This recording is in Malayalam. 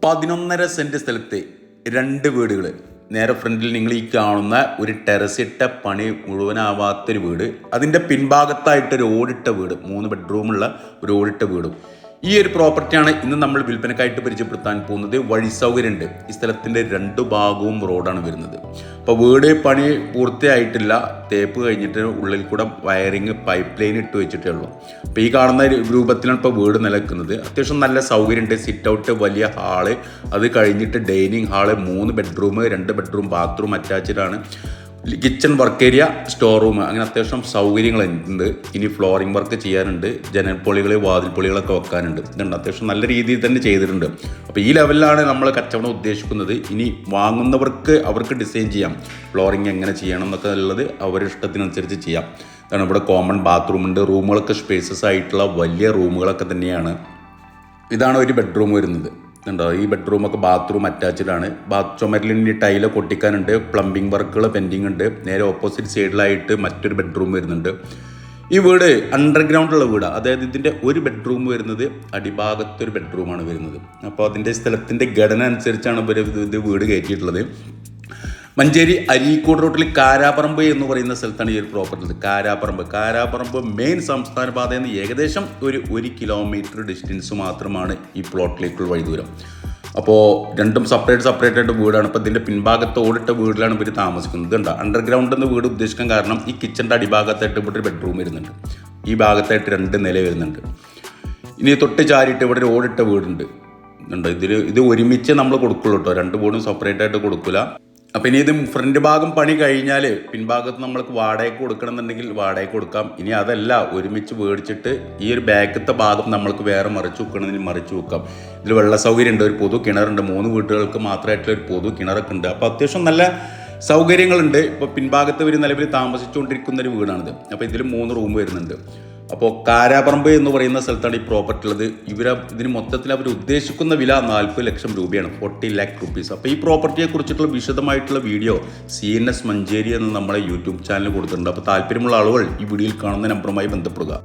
11.5 സെൻറ്റ് സ്ഥലത്ത് 2 വീടുകൾ. നേരെ ഫ്രണ്ടിൽ നിങ്ങൾ ഈ കാണുന്ന ഒരു ടെറസിട്ട പണി മുഴുവനാവാത്തൊരു വീട്, അതിൻ്റെ പിൻഭാഗത്തായിട്ടൊരു ഓടിട്ട വീട്, 3 ബെഡ്റൂമുള്ള ഒരു ഓടിട്ട വീടും. ഈ ഒരു പ്രോപ്പർട്ടിയാണ് ഇന്ന് നമ്മൾ വിൽപ്പനക്കായിട്ട് പരിചയപ്പെടുത്താൻ പോകുന്നത്. വഴി സൗകര്യമുണ്ട്. ഈ സ്ഥലത്തിൻ്റെ 2 ഭാഗവും റോഡാണ് വരുന്നത്. അപ്പോൾ വീട് പണി പൂർത്തിയായിട്ടില്ല, തേപ്പ് കഴിഞ്ഞിട്ട് ഉള്ളിൽ കൂടെ വയറിങ് പൈപ്പ് ലൈൻ ഇട്ട് വെച്ചിട്ടേ ഉള്ളൂ. അപ്പോൾ ഈ കാണുന്ന രൂപത്തിലാണ് ഇപ്പോൾ വീട് നിലക്കുന്നത്. അത്യാവശ്യം നല്ല സൗകര്യമുണ്ട്. സിറ്റ് ഔട്ട്, വലിയ ഹാള്, അത് കഴിഞ്ഞിട്ട് dining hall, 3 bedroom, 2 bedroom, bathroom അറ്റാച്ച്ഡാണ്. Kitchen work area, store room, അങ്ങനെ അത്യാവശ്യം സൗകര്യങ്ങളുണ്ട്. ഇനി ഫ്ലോറിംഗ് വർക്ക് ചെയ്യാനുണ്ട്, ജനൽപ്പൊളികൾ, വാതിൽപ്പൊളികളൊക്കെ വെക്കാനുണ്ട്. ഇതുണ്ട്, അത്യാവശ്യം നല്ല രീതിയിൽ തന്നെ ചെയ്തിട്ടുണ്ട്. അപ്പോൾ ഈ ലെവലിലാണ് നമ്മൾ കച്ചവടം ഉദ്ദേശിക്കുന്നത്. ഇനി വാങ്ങുന്നവർക്ക് അവർക്ക് ഡിസൈൻ ചെയ്യാം, ഫ്ലോറിംഗ് എങ്ങനെ ചെയ്യണം എന്നൊക്കെ ഉള്ളത് അവരുടെ ഇഷ്ടത്തിനനുസരിച്ച് ചെയ്യാം. കാരണം ഇവിടെ കോമൺ ബാത്റൂം ഉണ്ട്, റൂമുകളൊക്കെ സ്പേസസ് ആയിട്ടുള്ള വലിയ റൂമുകളൊക്കെ തന്നെയാണ്. ഇതാണ് ഒരു ബെഡ്റൂം വരുന്നത്. ഉണ്ടോ, ഈ ബെഡ്റൂമൊക്കെ ബാത്റൂം അറ്റാച്ച്ഡാണ്. ചുമരിലിൻ്റെ ടൈല് കൊട്ടിക്കാനുണ്ട്, പ്ലംബിംഗ് വർക്കുകൾ പെൻഡിങ് ഉണ്ട്. നേരെ ഓപ്പോസിറ്റ് സൈഡിലായിട്ട് മറ്റൊരു ബെഡ്റൂം വരുന്നുണ്ട്. ഈ വീട് അണ്ടർഗ്രൗണ്ടുള്ള വീടാണ്. അതായത് ഇതിൻ്റെ ഒരു ബെഡ്റൂം വരുന്നത് അടിഭാഗത്തൊരു ബെഡ്റൂമാണ് വരുന്നത്. അപ്പോൾ അതിൻ്റെ സ്ഥലത്തിൻ്റെ ഘടന അനുസരിച്ചാണ് ഇത് വീട് കയറ്റിയിട്ടുള്ളത്. മഞ്ചേരി അരീക്കോട് റോട്ടിൽ കാരാപ്പറമ്പ് എന്ന് പറയുന്ന സ്ഥലത്താണ് ഈ ഒരു പ്രോപ്പർട്ടി. കാരാപ്പറമ്പ് മെയിൻ സംസ്ഥാന പാതയിൽ നിന്ന് ഏകദേശം ഒരു 1 കിലോമീറ്റർ ഡിസ്റ്റൻസ് മാത്രമാണ് ഈ പ്ലോട്ടിലേക്കുള്ള വഴിദൂരം. അപ്പോൾ രണ്ടും സെപ്പറേറ്റ് ആയിട്ട് വീടാണ്. അപ്പോൾ ഇതിൻ്റെ പിൻഭാഗത്ത് ഓടിട്ട വീട്ടിലാണ് ഇവർ താമസിക്കുന്നത്. ഇതുണ്ട്, അണ്ടർഗ്രൗണ്ട് എന്ന് വീട് ഉദ്ദേശിക്കാൻ കാരണം ഈ കിച്ചൻ്റെ അടിഭാഗത്തായിട്ട് ഇവിടെ ഒരു ബെഡ്റൂം വരുന്നുണ്ട്, ഈ ഭാഗത്തായിട്ട് 2 നില വരുന്നുണ്ട്. ഇനി തൊട്ട് ചാരിയിട്ട് ഇവിടെ ഒരു ഓടിട്ട വീടുണ്ട്. ഇത് ഒരുമിച്ച് നമ്മൾ കൊടുക്കുള്ളൂ കേട്ടോ, 2 വീടും സെപ്പറേറ്റ് ആയിട്ട് കൊടുക്കില്ല. അപ്പം ഇനി ഇത് ഫ്രണ്ട് ഭാഗം പണി കഴിഞ്ഞാൽ പിൻഭാഗത്ത് നമ്മൾക്ക് വാടകയ്ക്ക് കൊടുക്കണമെന്നുണ്ടെങ്കിൽ വാടകയ്ക്ക് കൊടുക്കാം. ഇനി അതല്ല, ഒരുമിച്ച് മേടിച്ചിട്ട് ഈ ഒരു ബാക്കത്തെ ഭാഗം നമ്മൾക്ക് വേറെ മറിച്ച് വെക്കണമെങ്കിൽ മറിച്ച് വെക്കാം. ഇതിൽ വെള്ള സൗകര്യം ഉണ്ട്, ഒരു പൊതു കിണറുണ്ട്, 3 വീട്ടുകൾക്ക് മാത്രമായിട്ടുള്ള ഒരു പൊതു കിണറൊക്കെ ഉണ്ട്. അപ്പോൾ അത്യാവശ്യം നല്ല സൗകര്യങ്ങളുണ്ട്. ഇപ്പോൾ പിൻഭാഗത്ത് ഒരു നിലവിൽ താമസിച്ചുകൊണ്ടിരിക്കുന്ന ഒരു വീടാണിത്. അപ്പോൾ ഇതിൽ 3 റൂം വരുന്നുണ്ട്. അപ്പോൾ കാരാപ്പറമ്പ് എന്ന് പറയുന്ന സ്ഥലത്താണ് ഈ പ്രോപ്പർട്ടി ഉള്ളത്. ഇതിന് മൊത്തത്തിൽ അവർ ഉദ്ദേശിക്കുന്ന വില 40 ലക്ഷം രൂപയാണ്, 40 lakh rupees. അപ്പോൾ ഈ പ്രോപ്പർട്ടിയെ കുറിച്ചിട്ടുള്ള വിശദമായിട്ടുള്ള വീഡിയോ CNS മഞ്ചേരി എന്ന് നമ്മളെ യൂട്യൂബ് ചാനൽ കൊടുത്തിട്ടുണ്ട്. അപ്പോൾ താല്പര്യമുള്ള ആളുകൾ ഈ വീഡിയോയിൽ കാണുന്ന നമ്പറുമായി ബന്ധപ്പെടുക.